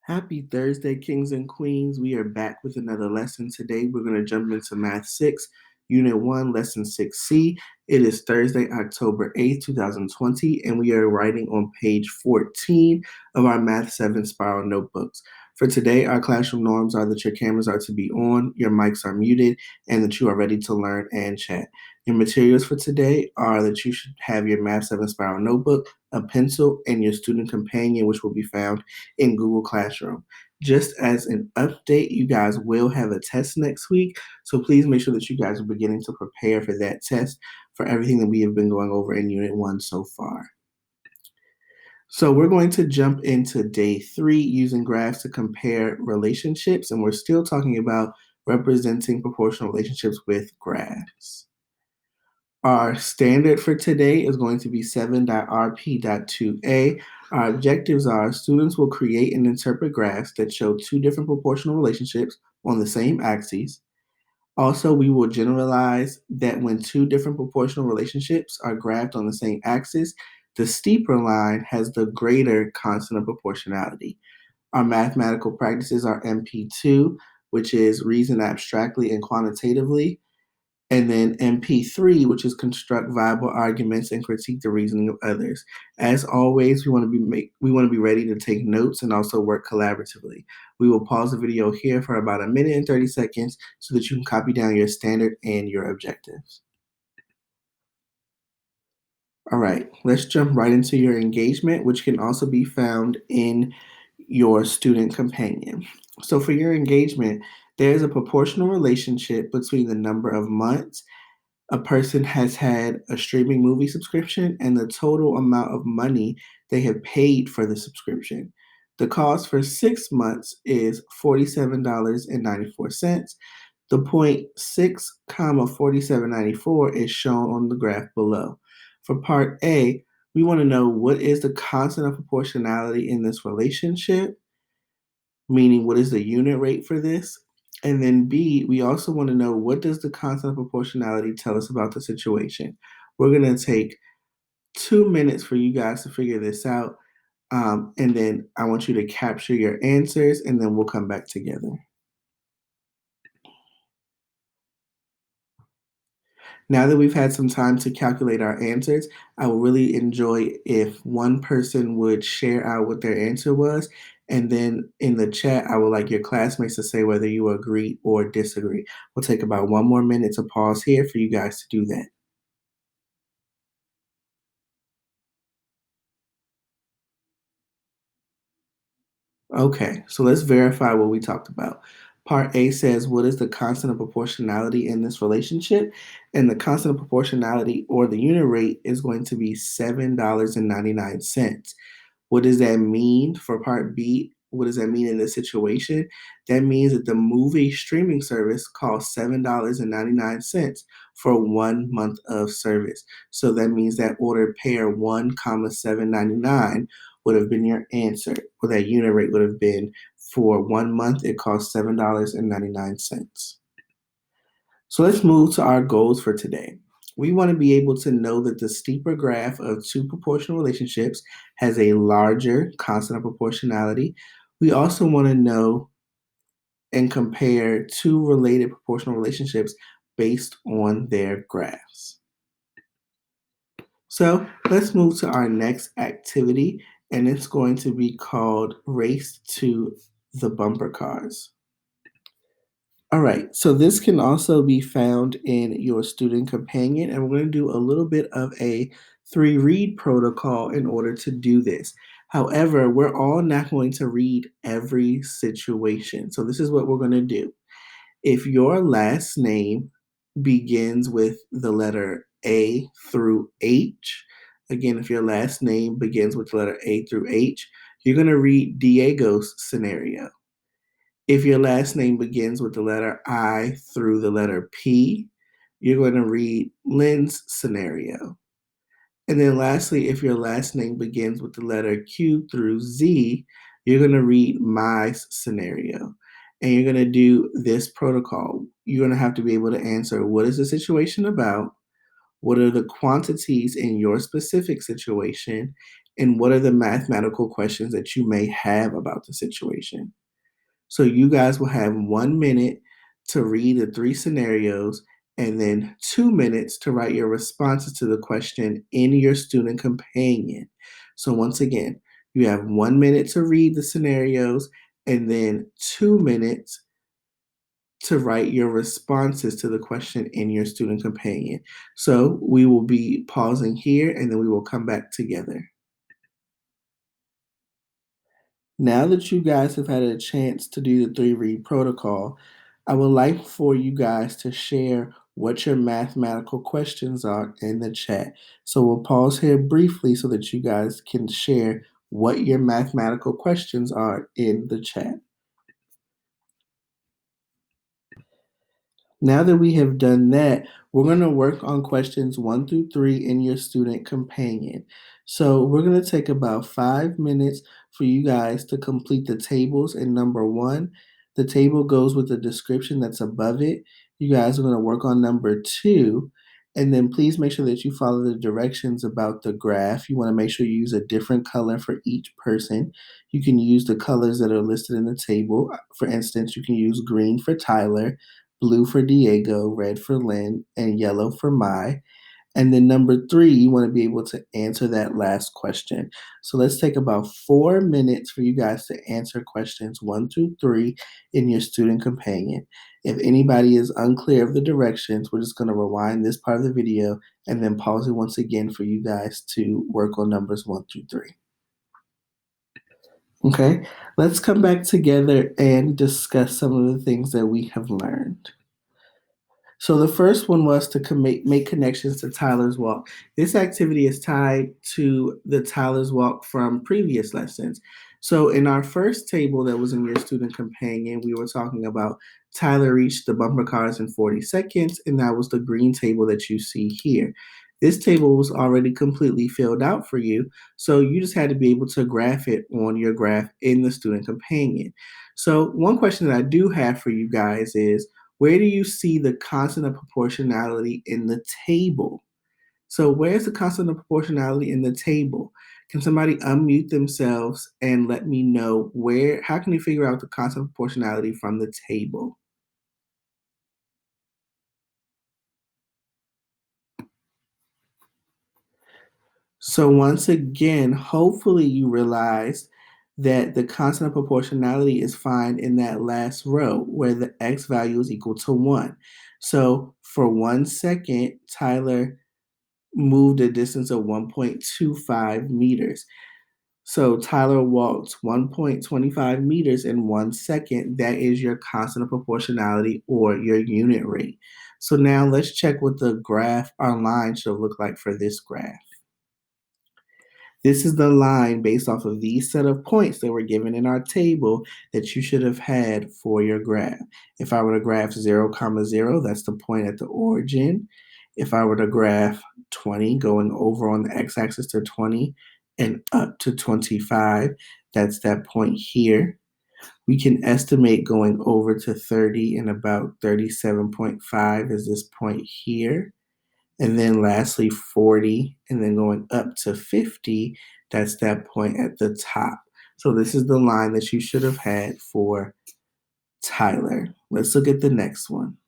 Happy Thursday, kings and queens. We are back with another lesson today. We're going to jump into Math 6, Unit 1, Lesson 6C. It is Thursday, October 8th, 2020, and we are writing on page 14 of our Math 7 Spiral notebooks. For today, our classroom norms are that your cameras are to be on, your mics are muted, and that you are ready to learn and chat. Your materials for today are that you should have your Math 7 Spiral notebook, a pencil, and your student companion, which will be found in Google Classroom. Just as an update, you guys will have a test next week, so please make sure that you guys are beginning to prepare for that test for everything that we have been going over in Unit 1 so far. So we're going to jump into day 3 using graphs to compare relationships, and we're still talking about representing proportional relationships with graphs. Our standard for today is going to be 7.rp.2a. Our objectives are students will create and interpret graphs that show two different proportional relationships on the same axes. Also, we will generalize that when two different proportional relationships are graphed on the same axis, the steeper line has the greater constant of proportionality. Our mathematical practices are MP2, which is reason abstractly and quantitatively, and then MP3, which is construct viable arguments and critique the reasoning of others. As always, we want to be ready to take notes and also work collaboratively. We will pause the video here for about a minute and 30 seconds so that you can copy down your standard and your objectives. All right, let's jump right into your engagement, which can also be found in your student companion. So for your engagement, there's a proportional relationship between the number of months a person has had a streaming movie subscription and the total amount of money they have paid for the subscription. The cost for 6 months is $47.94. The point 6, 47.94 is shown on the graph below. For part A, we want to know what is the constant of proportionality in this relationship, meaning what is the unit rate for this? And then B, we also want to know what does the constant of proportionality tell us about the situation? We're going to take 2 minutes for you guys to figure this out. And then I want you to capture your answers, and then we'll come back together. Now that we've had some time to calculate our answers, I would really enjoy if one person would share out what their answer was. And then in the chat, I would like your classmates to say whether you agree or disagree. We'll take about 1 more minute to pause here for you guys to do that. Okay, so let's verify what we talked about. Part A says, what is the constant of proportionality in this relationship? And the constant of proportionality or the unit rate is going to be $7.99. What does that mean for part B? What does that mean in this situation? That means that the movie streaming service costs $7.99 for 1 month of service. So that means that order pair 1, 7.99 would have been your answer, or that unit rate would have been for 1 month, it costs $7.99. So let's move to our goals for today. We want to be able to know that the steeper graph of two proportional relationships has a larger constant of proportionality. We also want to know and compare two related proportional relationships based on their graphs. So let's move to our next activity, and it's going to be called Race to the Bumper Cars. All right, so this can also be found in your student companion, and we're going to do a little bit of a 3-read protocol in order to do this. However, we're all not going to read every situation. So this is what we're going to do. If your last name begins with the letter A through H, again, if your last name begins with the letter A through H, you're going to read Diego's scenario. If your last name begins with the letter I through the letter P, you're going to read Lynn's scenario. And then lastly, if your last name begins with the letter Q through Z, you're going to read my scenario. And you're going to do this protocol. You're going to have to be able to answer, what is the situation about? what are the quantities in your specific situation, and what are the mathematical questions that you may have about the situation. So you guys will have 1 minute to read the three scenarios and then 2 minutes to write your responses to the question in your student companion. So once again, you have 1 minute to read the scenarios and then 2 minutes to write your responses to the question in your student companion. So we will be pausing here and then we will come back together. Now that you guys have had a chance to do the three read protocol, I would like for you guys to share what your mathematical questions are in the chat. So we'll pause here briefly so that you guys can share what your mathematical questions are in the chat. Now that we have done that, we're going to work on questions 1 through 3 in your student companion. So we're going to take about 5 minutes for you guys to complete the tables in number 1. The table goes with the description that's above it. You guys are going to work on number 2. And then please make sure that you follow the directions about the graph. You want to make sure you use a different color for each person. You can use the colors that are listed in the table. For instance, you can use green for Tyler, blue for Diego, red for Lynn, and yellow for Mai. And then number 3, you want to be able to answer that last question. So let's take about 4 minutes for you guys to answer questions 1 through 3 in your student companion. If anybody is unclear of the directions, we're just going to rewind this part of the video and then pause it once again for you guys to work on numbers 1 through 3. Okay, let's come back together and discuss some of the things that we have learned. So the first one was to make connections to Tyler's Walk. This activity is tied to the Tyler's Walk from previous lessons. So in our first table that was in your student companion, we were talking about Tyler reached the bumper cars in 40 seconds, and that was the green table that you see here. This table was already completely filled out for you, so you just had to be able to graph it on your graph in the student companion. So one question that I do have for you guys is, where do you see the constant of proportionality in the table? So where's the constant of proportionality in the table? Can somebody unmute themselves and let me know how can you figure out the constant of proportionality from the table? So once again, hopefully you realized that the constant of proportionality is found in that last row where the x value is equal to 1. So for 1 second, Tyler moved a distance of 1.25 meters. So Tyler walked 1.25 meters in 1 second. That is your constant of proportionality or your unit rate. So now let's check what the graph, our line should look like for this graph. This is the line based off of these set of points that were given in our table that you should have had for your graph. If I were to graph 0, 0, that's the point at the origin. If I were to graph 20 going over on the x-axis to 20 and up to 25, that's that point here. We can estimate going over to 30 and about 37.5 is this point here. And then lastly, 40, and then going up to 50, that's that point at the top. So this is the line that you should have had for Tyler. Let's look at the next one.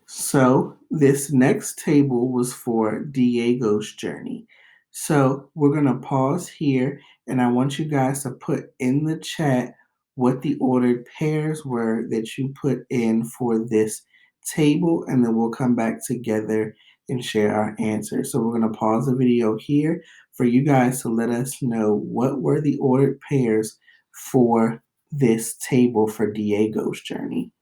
So this next table was for Diego's journey. So we're going to pause here, and I want you guys to put in the chat what the ordered pairs were that you put in for this table, and then we'll come back together and share our answers. So we're going to pause the video here for you guys to let us know what were the ordered pairs for this table for Diego's journey.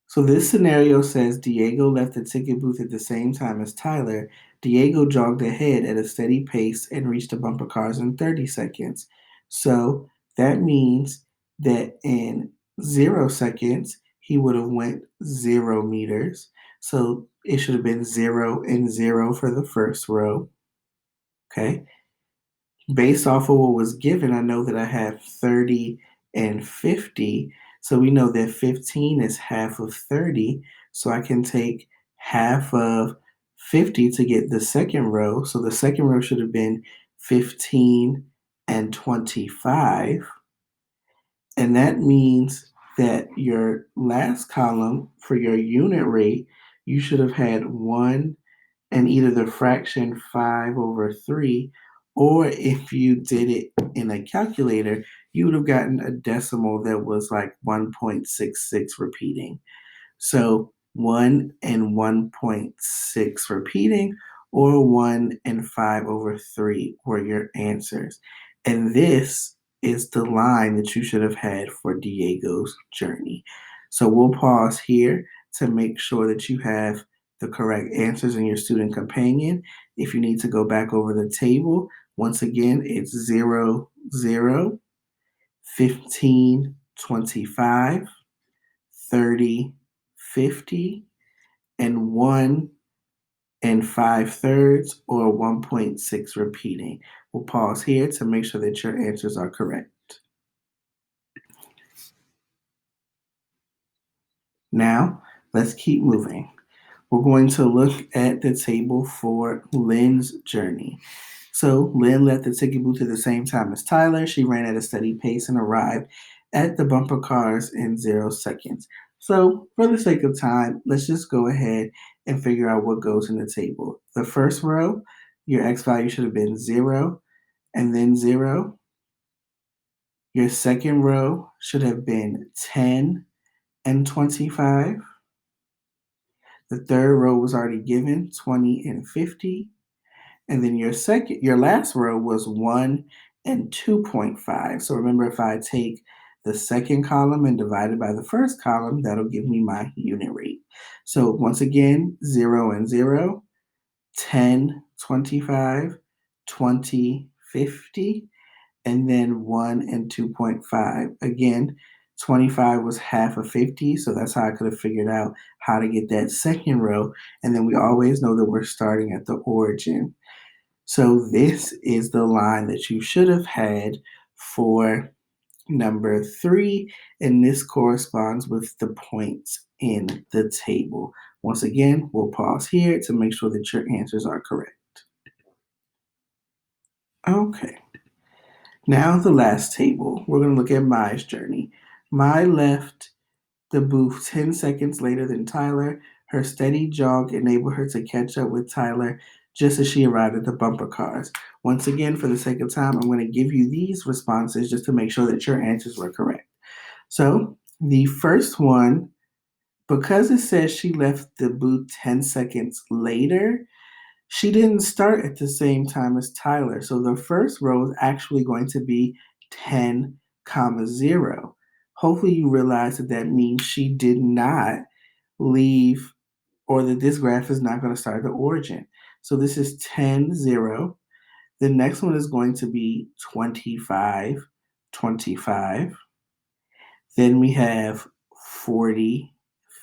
So this scenario says Diego left the ticket booth at the same time as Tyler. Diego jogged ahead at a steady pace and reached the bumper cars in 30 seconds. So that means that in 0 seconds, he would have went 0 meters. So it should have been 0 and 0 for the first row. Okay. Based off of what was given, I know that I have 30 and 50. So we know that 15 is half of 30. So I can take half of 50 to get the second row. So the second row should have been 15 and 25. And that means that your last column for your unit rate, you should have had 1 and either the fraction 5 over 3, or if you did it in a calculator, you would have gotten a decimal that was like 1.66 repeating. So 1 and 1.6 repeating, or 1 and 5 over 3 were your answers. And this is the line that you should have had for Diego's journey. So we'll pause here to make sure that you have the correct answers in your student companion. If you need to go back over the table, once again, it's 0, 0, 15, 25, 30, 50, and 1 and 5/3 or 1.6 repeating. We'll pause here to make sure that your answers are correct. Now, let's keep moving. We're going to look at the table for Lynn's journey. So Lynn left the ticket booth at the same time as Tyler. She ran at a steady pace and arrived at the bumper cars in 0 seconds. So for the sake of time, let's just go ahead and figure out what goes in the table. The first row, your X value should have been 0 and then 0. Your second row should have been 10 and 25. The third row was already given, 20 and 50. And then your last row was 1 and 2.5. So remember, if I take the second column and divide it by the first column, that'll give me my unit rate. So once again, 0 and 0, 10, 25, 20, 50, and then 1 and 2.5. Again, 25 was half of 50, so that's how I could have figured out how to get that second row. And then we always know that we're starting at the origin. So this is the line that you should have had for number 3, and this corresponds with the points in the table. Once again, we'll pause here to make sure that your answers are correct. Okay, now the last table. We're going to look at Mai's journey. Mai left the booth 10 seconds later than Tyler. Her steady jog enabled her to catch up with Tyler just as she arrived at the bumper cars. Once again, for the sake of time, I'm going to give you these responses just to make sure that your answers were correct. So the first one, because it says she left the booth 10 seconds later, she didn't start at the same time as Tyler. So the first row is actually going to be 10, comma 0. Hopefully you realize that that means she did not leave, or that this graph is not going to start at the origin. So this is 10, 0. The next one is going to be 25, 25. Then we have 40,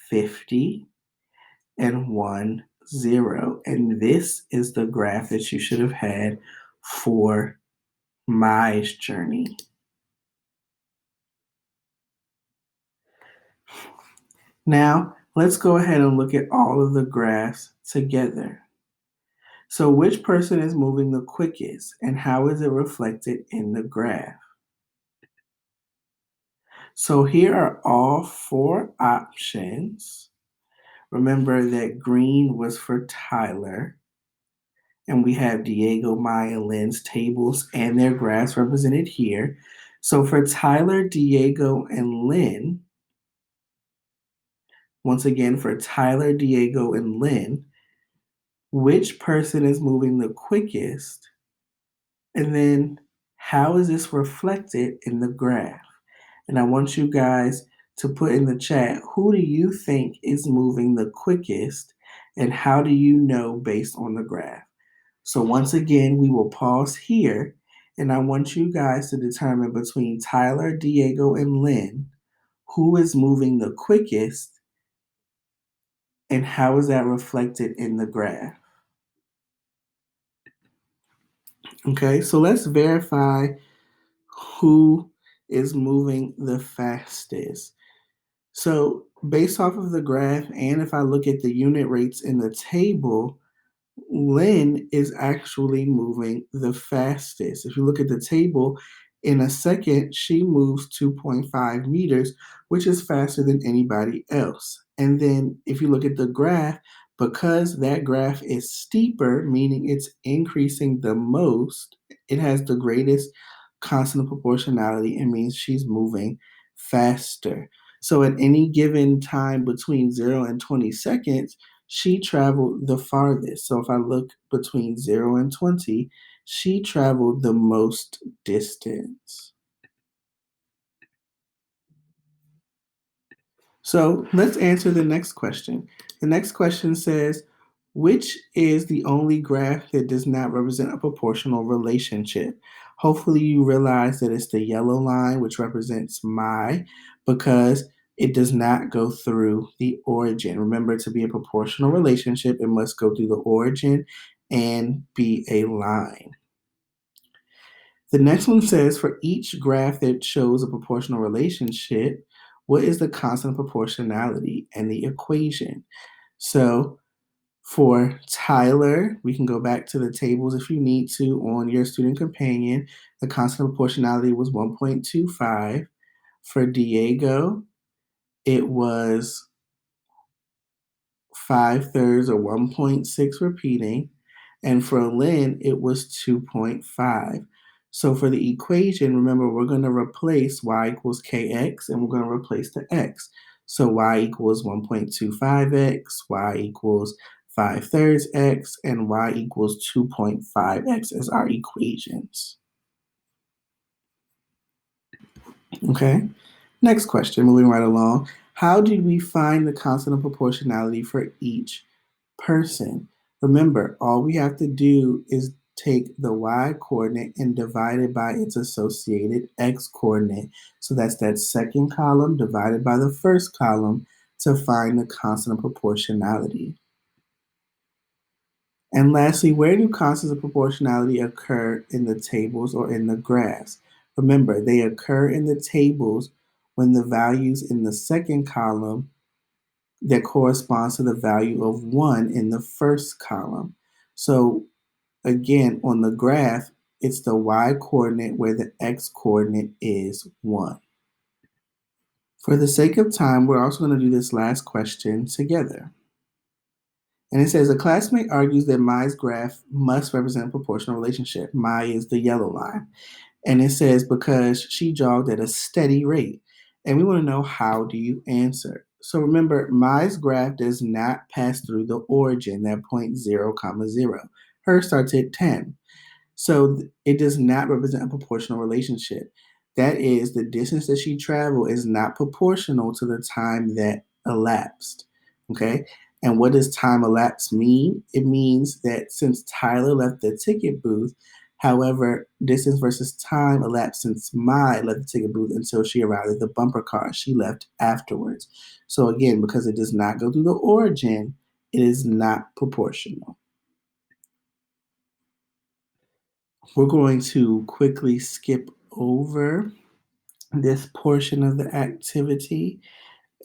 50, and 1, 0. And this is the graph that you should have had for Mai's journey. Now, let's go ahead and look at all of the graphs together. So which person is moving the quickest, and how is it reflected in the graph? So here are all 4 options. Remember that green was for Tyler, and we have Diego, Mai, and Lynn's tables and their graphs represented here. So for Tyler, Diego, and Lynn, once again, for Tyler, Diego, and Lynn, which person is moving the quickest? And then how is this reflected in the graph? And I want you guys to put in the chat, who do you think is moving the quickest, and how do you know based on the graph? So once again, we will pause here, and I want you guys to determine between Tyler, Diego, and Lynn, who is moving the quickest, and how is that reflected in the graph? Okay, so let's verify who is moving the fastest. So based off of the graph, and if I look at the unit rates in the table, Lynn is actually moving the fastest. If you look at the table, in a second, she moves 2.5 meters, which is faster than anybody else. And then if you look at the graph, because that graph is steeper, meaning it's increasing the most, it has the greatest constant proportionality. It means she's moving faster. So at any given time between 0 and 20 seconds, she traveled the farthest. So if I look between 0 and 20, she traveled the most distance. So let's answer the next question. The next question says, which is the only graph that does not represent a proportional relationship? Hopefully you realize that it's the yellow line, which represents my, because it does not go through the origin. Remember, to be a proportional relationship, it must go through the origin and be a line. The next one says, for each graph that shows a proportional relationship, what is the constant proportionality and the equation? So for Tyler, we can go back to the tables if you need to on your student companion. The constant proportionality was 1.25. For Diego, it was 5/3 or 1.6 repeating. And for Lynn, it was 2.5. So for the equation, remember, we're going to replace y equals kx, and we're going to replace the x. So y equals 1.25x, y equals 5/3 x, and y equals 2.5x as our equations. Okay, next question, moving right along. How did we find the constant of proportionality for each person? Remember, all we have to do is take the y coordinate and divide it by its associated x coordinate. So that's that second column divided by the first column to find the constant of proportionality. And lastly, where do constants of proportionality occur in the tables or in the graphs? Remember, they occur in the tables when the values in the second column that corresponds to the value of 1 in the first column. So again, on the graph, it's the y coordinate where the x coordinate is 1. For the sake of time, we're also going to do this last question together. And it says, a classmate argues that Mai's graph must represent a proportional relationship. Mai is the yellow line. And it says, because she jogged at a steady rate. And we want to know, how do you answer? So remember, Mai's graph does not pass through the origin, that point 0, 0. Hers starts at 10. So it does not represent a proportional relationship. That is, the distance that she traveled is not proportional to the time that elapsed. Okay. And what does time elapsed mean? It means that since Tyler left the ticket booth, however, distance versus time elapsed since Mai left the ticket booth until she arrived at the bumper car. She left afterwards. So again, because it does not go through the origin, it is not proportional. We're going to quickly skip over this portion of the activity.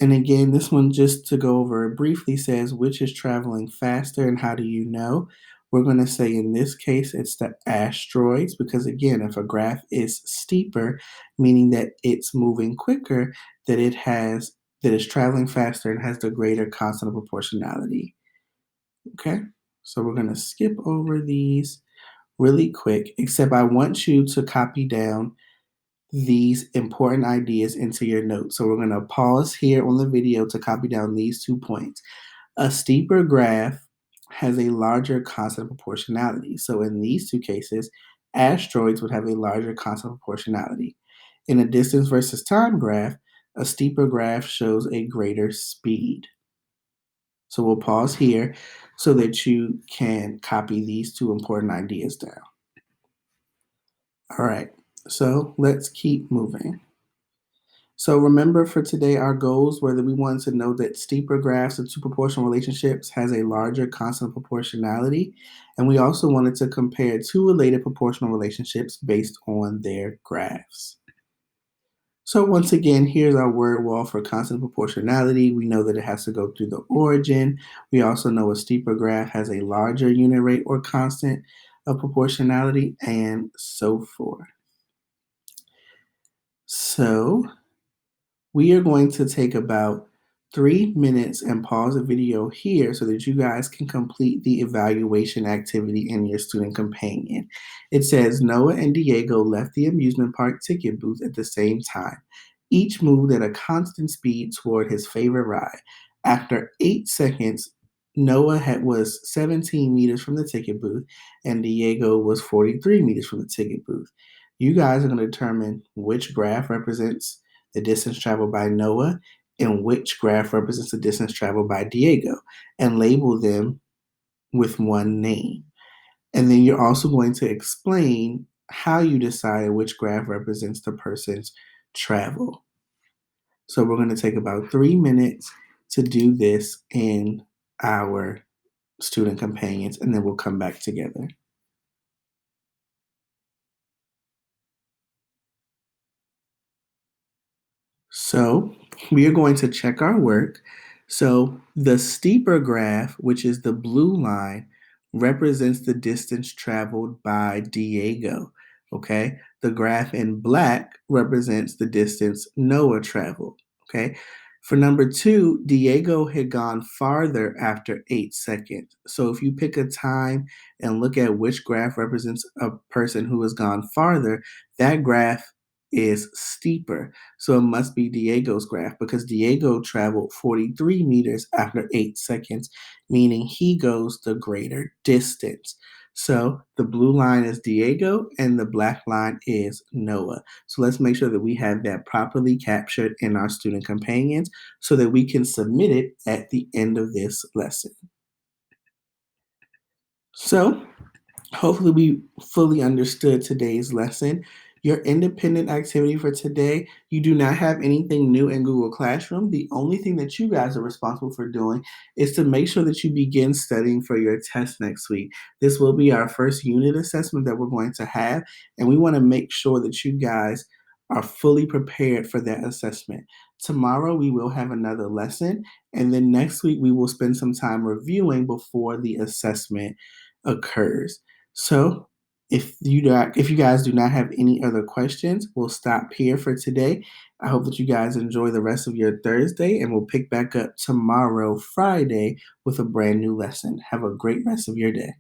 And again, this one, just to go over it briefly, says which is traveling faster and how do you know? We're going to say in this case, it's the asteroids, because again, if a graph is steeper, meaning that it's moving quicker, that it's traveling faster and has the greater constant of proportionality. Okay, so we're going to skip over these really quick, except I want you to copy down these important ideas into your notes. So we're going to pause here on the video to copy down these 2 points. A steeper graph has a larger constant proportionality. So in these two cases, asteroids would have a larger constant proportionality. In a distance versus time graph, a steeper graph shows a greater speed. So we'll pause here so that you can copy these two important ideas down. All right, so let's keep moving. So remember for today, our goals were that we wanted to know that steeper graphs of two proportional relationships has a larger constant proportionality. And we also wanted to compare two related proportional relationships based on their graphs. So once again, here's our word wall for constant proportionality. We know that it has to go through the origin. We also know a steeper graph has a larger unit rate or constant of proportionality, and so forth. So we are going to take about 3 minutes and pause the video here so that you guys can complete the evaluation activity in your student companion. It says Noah and Diego left the amusement park ticket booth at the same time. Each moved at a constant speed toward his favorite ride. After 8 seconds, was 17 meters from the ticket booth and Diego was 43 meters from the ticket booth. You guys are going to determine which graph represents the distance traveled by Noah, and which graph represents the distance traveled by Diego, and label them with one name. And then you're also going to explain how you decided which graph represents the person's travel. So we're going to take about 3 minutes to do this in our student companions, and then we'll come back together. So we are going to check our work. So the steeper graph, which is the blue line, represents the distance traveled by Diego. Okay. The graph in black represents the distance Noah traveled. Okay. For number two, Diego had gone farther after 8 seconds. So if you pick a time and look at which graph represents a person who has gone farther, that graph is steeper. So it must be Diego's graph because Diego traveled 43 meters after 8 seconds, meaning he goes the greater distance. So the blue line is Diego and the black line is Noah. So let's make sure that we have that properly captured in our student companions so that we can submit it at the end of this lesson. So hopefully, we fully understood today's lesson. Your independent activity for today, you do not have anything new in Google Classroom. The only thing that you guys are responsible for doing is to make sure that you begin studying for your test next week. This will be our first unit assessment that we're going to have, and we want to make sure that you guys are fully prepared for that assessment. Tomorrow, we will have another lesson, and then next week, we will spend some time reviewing before the assessment occurs. So if you guys do not have any other questions, we'll stop here for today. I hope that you guys enjoy the rest of your Thursday, and we'll pick back up tomorrow, Friday, with a brand new lesson. Have a great rest of your day.